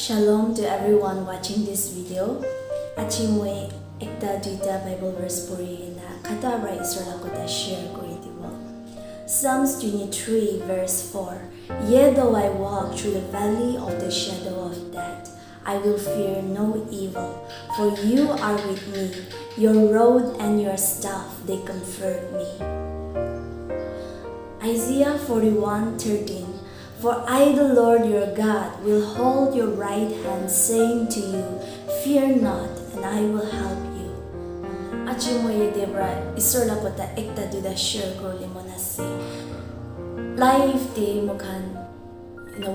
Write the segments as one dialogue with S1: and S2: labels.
S1: Shalom to everyone watching this video. Achi moi ekta duita Bible verse puri na kata ra Israel ko ta share kori dibo. Psalms 23 verse 4. Yet though I walk through the valley of the shadow of death, I will fear no evil, for you are with me. Your rod and your staff, they comfort me. Isaiah 41:13. For I, the Lord your God, will hold your right hand, saying to you, fear not, and I will help you. Achi mo ye debra isola ko ta ekta duda share ko limonasi. Life day mo kan,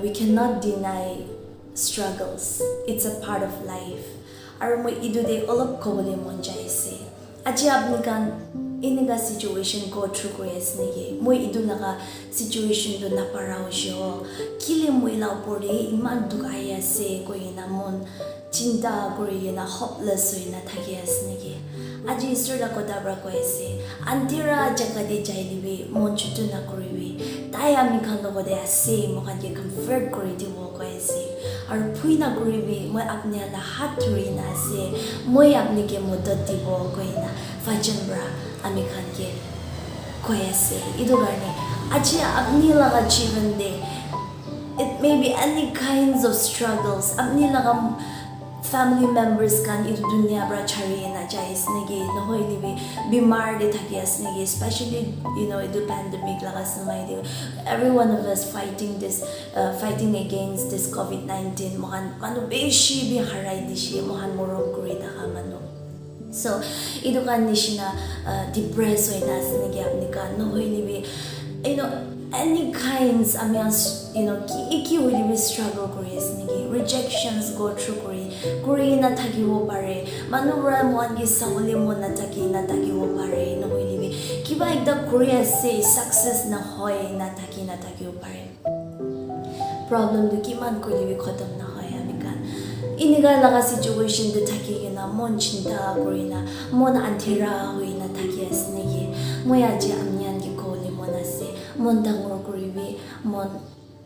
S1: we cannot deny struggles. It's a part of life. Aro mo idu de olop ko bole mon jaise. Achi abni kan iniga situation go through grace nige moi idu laga situation do na parao sho kile moi la pore iman dukaya se ko ina mon chinta kori na hopeless hoina thagias nige aji isra ko dabra ko ese antira jaga de jailibi mon chutu na koribi tai ami khan logo de ase mo kan ge comfort kori di wo ko ese ar phuina koribi moi apne la hat thuri na ase moi apne ke modot di wo ko ina fajan bra ami khan ke koyase idu garne achi apni laga jivan de it may be any kinds of struggles apni laga family members kan idu dunya bra chari na jais nege no hoi libi bimar de thagias nege especially idu pandemic laga samay de every one of us fighting against this COVID-19 mohan manu beshi bi harai dishi mohan morok kuri ta manu. So, ito kan nishina depressed hoy na sinigi apni ka no hoy libi any kinds iki hoy libi struggle kori sinigi rejections go through kori na thagiwo pare manubra mon gi sawli mon na thagiwo pare no hoy libi kiba ekda kori ase success na hoy na thagiwo pare problem do kiman ko libi khatam na hoy amikan iniga laga situation de thaki na mon chinta korina mon anthera hoina thaki asnegi moya je amnyan ki kole monase mon dangor koribi mon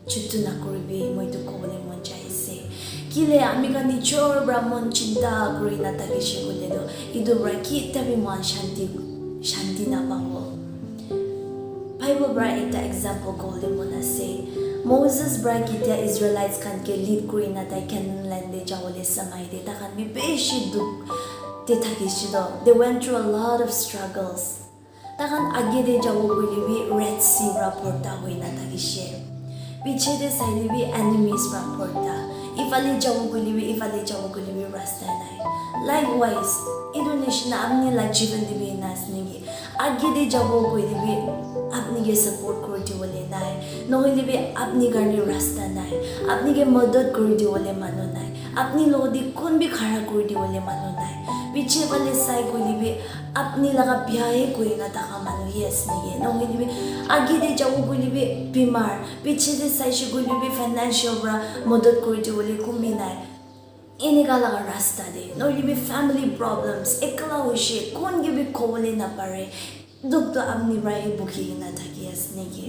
S1: chutuna koribi moi to kole mon jaise kile amiga ni chor brahmon chinta korina thaki shegole do idu braki tabi mon shanti na pawo Bible bra ekta example kole monase Moses brakitia Israelites kan ke lead kuri na tai Canaan land de jawole samay de takan mi beshi duk te thagishido they went through a lot of struggles takan age de jawo golibi Red Sea raporta hoina tagishe piche de sailibi enemies raporta ifali jawo golibi rasta nai likewise Indonesia amni la jivan dibi nas ningi age de jawo golibi apni के support कर दी बोले नाय नोहिली भी अपनी करने रास्ता नाय अपनी के मदद कर दी बोले मानो नाय अपनी लोदी कौन भी खड़ा कर दी बोले मानो नाय पीछे वाले साइड को भी अपनी लगा ब्याहे कोई ना ताका मानो यस नहीं नोहिली भी आगे दे जाओ को भी बीमार पीछे दे साइड को भी फाइनेंशियल बरा मदद कर दी बोले कुम्भी नाय इनका लगा रास्ता दे नोहिली भी फैमिली प्रॉब्लम्स एकला होशे कौन के भी खोले ना पड़े दुख तो अपनी राय बुकी ना थकी असनेगे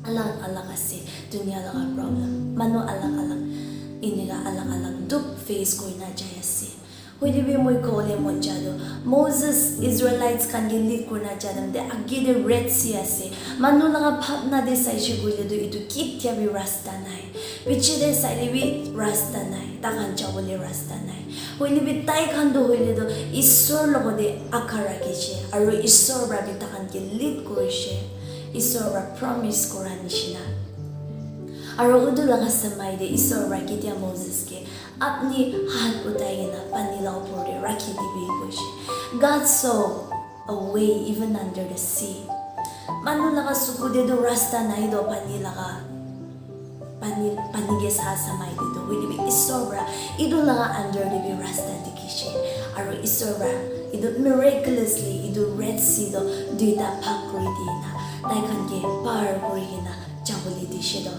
S1: अलग अलग से दुनिया लगा प्रॉब्लम मनो अलग अलग इनका अलग अलग दुख फेस कोई ना जाए से कोई भी मोई कोले मोन जादो मोसेस इजराइलाइट्स कान के लीड करना चाहते दे आगे दे रेड सी से मनो लगा भावना दे साइशे कोई दे इतु कित्या भी रास्ता नाय पीछे दे साइडे भी रास्ता नाय ताकान चावले रास्ता नाय होइले बि ताई खान्दो होइले दो ईश्वर लगदे आखा राखिছে আৰু ईश्वर ब्राबि ताकान के लीड কৰিছে ईश्वर ब्रा प्रॉमिस কৰা নিচিনা আৰু উদু লগা समय दे ईश्वर ब्रा केতিয়া मोसेस के अपनी हाथ उठाइना पानी ला ऊपर राखि दिबे কৈছে God saw a way even under the sea मानु लगा सुकु दे दो रास्ता नाइ दो पानी लगा पानी के साथ समय दे दो विली बि ईश्वर इदु लगा अंडर दे बि रास्ता दिखिसे आरो ईश्वर इदु miraculously इदु रेड सी दो दुइटा भाग करि दिना ताइखन के पार करिना जाबोली दिसे दो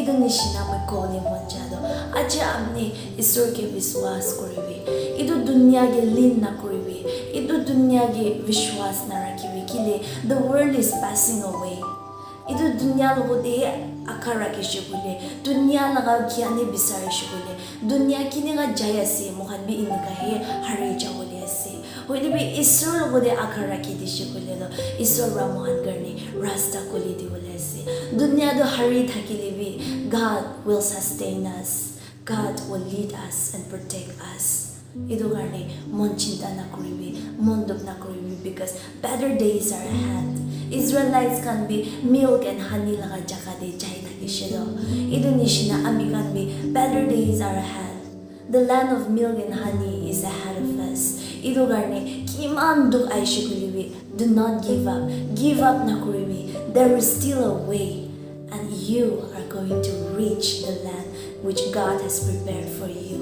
S1: इदु निशिना म कोले मन जादो आज हमने ईश्वर के विश्वास करिबे इदु दुनिया के लीन ना करिबे इदु दुनिया के विश्वास ना राखिबे किले the world is passing away Itu dunya logo de akara kishikule, dunya laga gyani bisari shikule, dunya kini ga jaya se mohan bi inika he hari jawole ase. Hoile bi isro logo de akara kiti shikule do isro ra mohan garni rasta kuli di wole ase. Dunya do hari thakile bi God will sustain us. God will lead us and protect us. Ido garni mon chinta na kuribi, mon duk na kuribi because better days are ahead. Israelites can be milk and honey laga jaka de jai thaki shido. Ido nishina ami can be better days are ahead. The land of milk and honey is ahead of us. Ido garni kiman duk ay shikulibi. Do not give up. Give up na kuribi. There is still a way, and you are going to reach the land which God has prepared for you.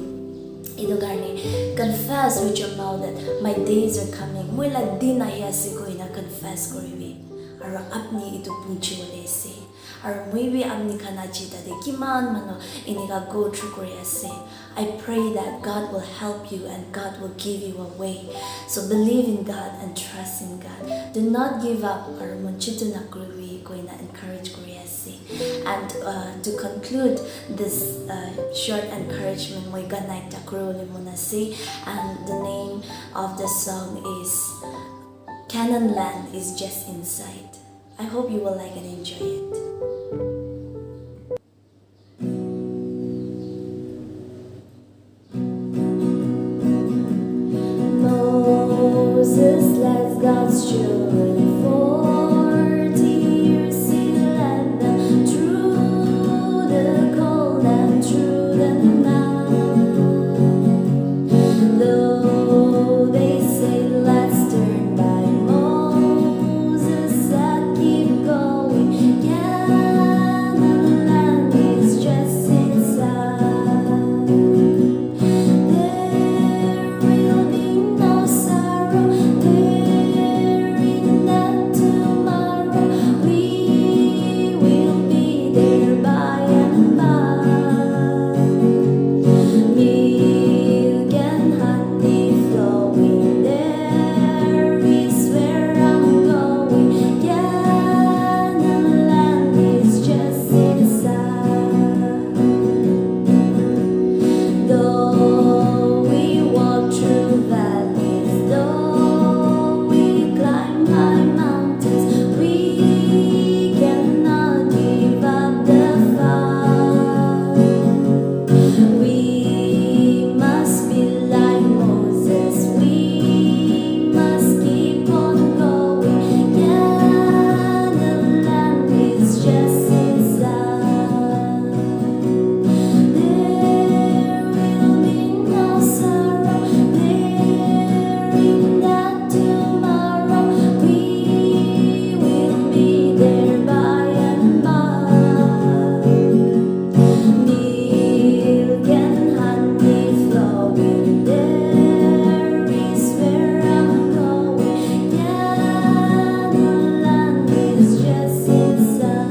S1: Ido garni, confess with your mouth that my days are coming. Mula din na yasi ko ina confess kuribi. Aro apni ito punchi wale se. Aro maybe amni kana chita de kiman mano iniga go through Korea se. I pray that God will help you and God will give you a way. So believe in God and trust in God. Do not give up. Aro monchito na kuribi ko ina encourage Korea se. And to conclude this short encouragement, mo'y ganay ta kuruli muna se. And the name of the song is Canaan Land is Just Inside. I hope you will like and enjoy it. Moses led God's children 40 years. He led them through the cold and through the night. Though they say let's turn back, Moses said keep going. Canaan land is just inside. There will be no sorrow there in that tomorrow. We will be there by and by. Milk and honey flowing, there is where I'm going. Canaan land is just inside. Though we walk through valleys, though we climb high mountains, we cannot give up the fight. We must be like Moses, we must keep on going. Canaan land is just inside. There will be no sorrow there in that tomorrow. We will be there by and by. Milk and honey flowing, there is where I'm going. Canaan land is just inside.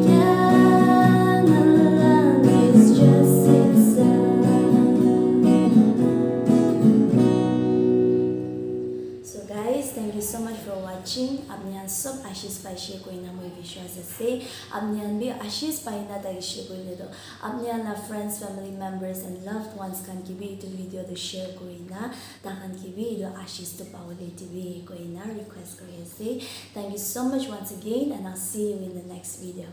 S1: Canaan land is just inside. So guys, thank you so much for watching. Abnian sob ashis pa share ko ina mo visuals ase. Abnian bi ashis pa ina ta share ko ina do. Abnian na friends, family members and loved ones kan kibi ito video to share ko ina. Ta kan kibi ito ashis to pa ulit TV ko ina request ko ase. Thank you so much once again and I'll see you in the next video.